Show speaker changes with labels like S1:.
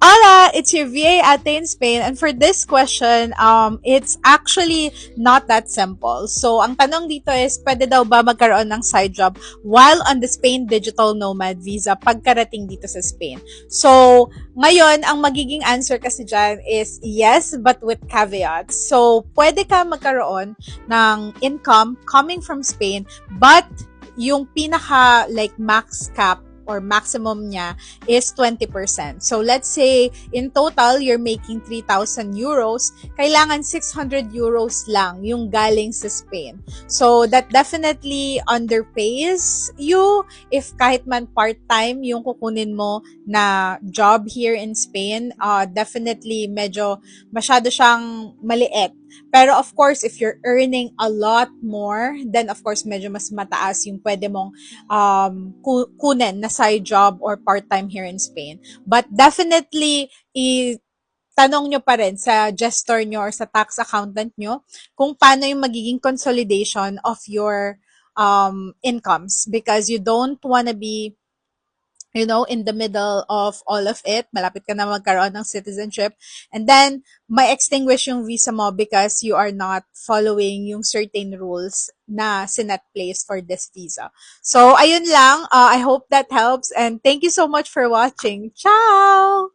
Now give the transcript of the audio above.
S1: Hola, it's your VA Ate in Spain. And for this question, it's actually not that simple. So, ang tanong dito is, pwede daw ba magkaroon ng side job while on the Spain Digital Nomad Visa pagkarating dito sa Spain? So, ngayon, ang magiging answer kasi dyan is yes, but with caveats. So, pwede ka magkaroon ng income coming from Spain, but yung pinaka like max cap or maximum niya is 20%. So let's say in total you're making 3,000 euros, kailangan 600 euros lang yung galing sa Spain. So that definitely underpays you if kahit man part-time yung kukunin mo na job here in Spain, definitely medyo masyado siyang maliit. Pero of course, if you're earning a lot more, then of course medyo mas mataas yung pwede mong kunin na side job or part-time here in Spain. But definitely, tanong nyo pa rin sa gestor nyo or sa tax accountant nyo kung paano yung magiging consolidation of your incomes because you don't wanna be in the middle of all of it, malapit ka na magkaroon ng citizenship, and then, may extinguish yung visa mo because you are not following yung certain rules na sinet place for this visa. So, ayun lang. I hope that helps, and thank you so much for watching. Ciao!